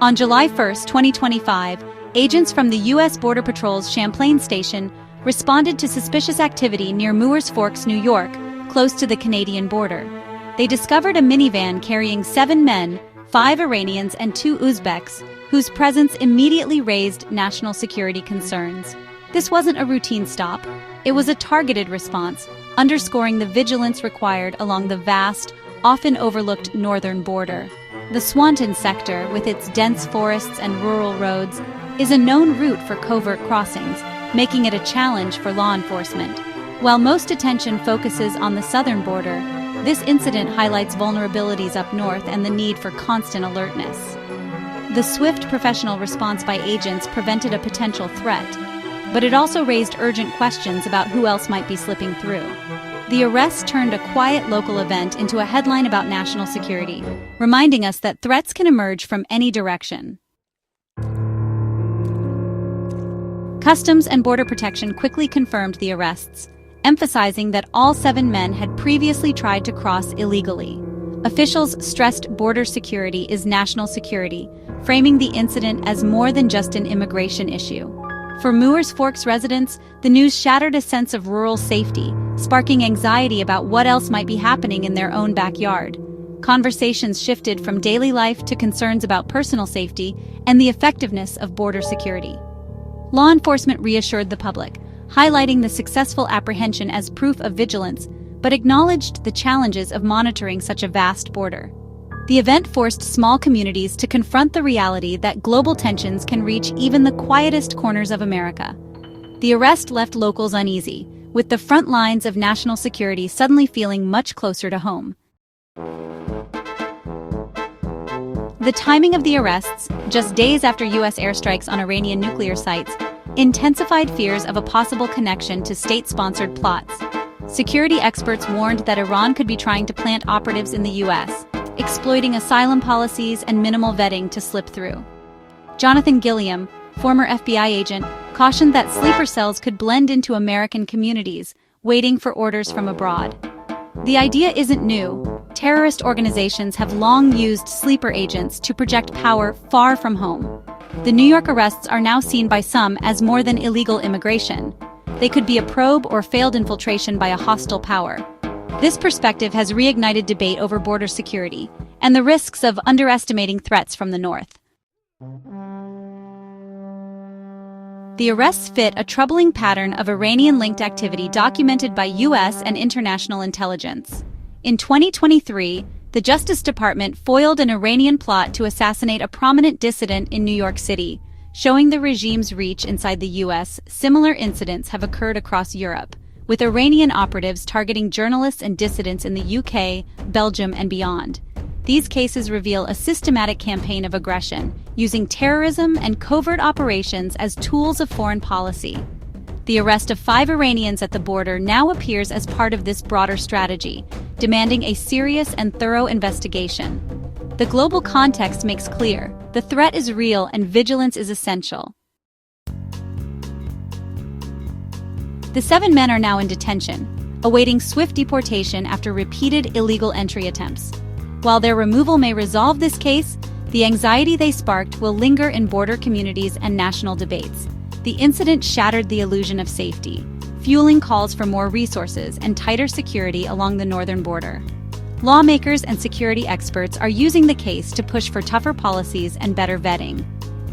On July 1, 2025, agents from the U.S. Border Patrol's Champlain Station responded to suspicious activity near Moores Forks, New York, close to the Canadian border. They discovered a minivan carrying 7 men, 5 Iranians and 2 Uzbeks, whose presence immediately raised national security concerns. This wasn't a routine stop. It was a targeted response, underscoring the vigilance required along the vast, often overlooked northern border. The Swanton sector, with its dense forests and rural roads, is a known route for covert crossings, making it a challenge for law enforcement. While most attention focuses on the southern border, this incident highlights vulnerabilities up north and the need for constant alertness. The swift professional response by agents prevented a potential threat, but it also raised urgent questions about who else might be slipping through. The arrest turned a quiet local event into a headline about national security, reminding us that threats can emerge from any direction. Customs and Border Protection quickly confirmed the arrests, emphasizing that all 7 men had previously tried to cross illegally. Officials stressed border security is national security, framing the incident as more than just an immigration issue. For Moores Forks residents, the news shattered a sense of rural safety, sparking anxiety about what else might be happening in their own backyard. Conversations shifted from daily life to concerns about personal safety and the effectiveness of border security. Law enforcement reassured the public, highlighting the successful apprehension as proof of vigilance, but acknowledged the challenges of monitoring such a vast border. The event forced small communities to confront the reality that global tensions can reach even the quietest corners of America. The arrest left locals uneasy, with the front lines of national security suddenly feeling much closer to home. The timing of the arrests, just days after U.S. airstrikes on Iranian nuclear sites, intensified fears of a possible connection to state-sponsored plots. Security experts warned that Iran could be trying to plant operatives in the U.S., exploiting asylum policies and minimal vetting to slip through. Jonathan Gilliam, former FBI agent, cautioned that sleeper cells could blend into American communities, waiting for orders from abroad. The idea isn't new. Terrorist organizations have long used sleeper agents to project power far from home. The New York arrests are now seen by some as more than illegal immigration. They could be a probe or failed infiltration by a hostile power. This perspective has reignited debate over border security and the risks of underestimating threats from the north. The arrests fit a troubling pattern of Iranian-linked activity documented by U.S. and international intelligence. In 2023, the Justice Department foiled an Iranian plot to assassinate a prominent dissident in New York City, showing the regime's reach inside the U.S. Similar incidents have occurred across Europe, with Iranian operatives targeting journalists and dissidents in the UK, Belgium, and beyond. These cases reveal a systematic campaign of aggression, using terrorism and covert operations as tools of foreign policy. The arrest of 5 Iranians at the border now appears as part of this broader strategy, demanding a serious and thorough investigation. The global context makes clear the threat is real and vigilance is essential. The 7 men are now in detention, awaiting swift deportation after repeated illegal entry attempts. While their removal may resolve this case, the anxiety they sparked will linger in border communities and national debates. The incident shattered the illusion of safety, fueling calls for more resources and tighter security along the northern border. Lawmakers and security experts are using the case to push for tougher policies and better vetting.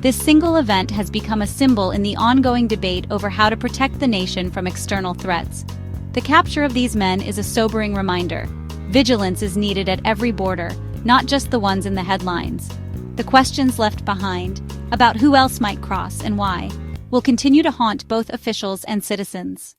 This single event has become a symbol in the ongoing debate over how to protect the nation from external threats. The capture of these men is a sobering reminder. Vigilance is needed at every border, not just the ones in the headlines. The questions left behind, about who else might cross and why, will continue to haunt both officials and citizens.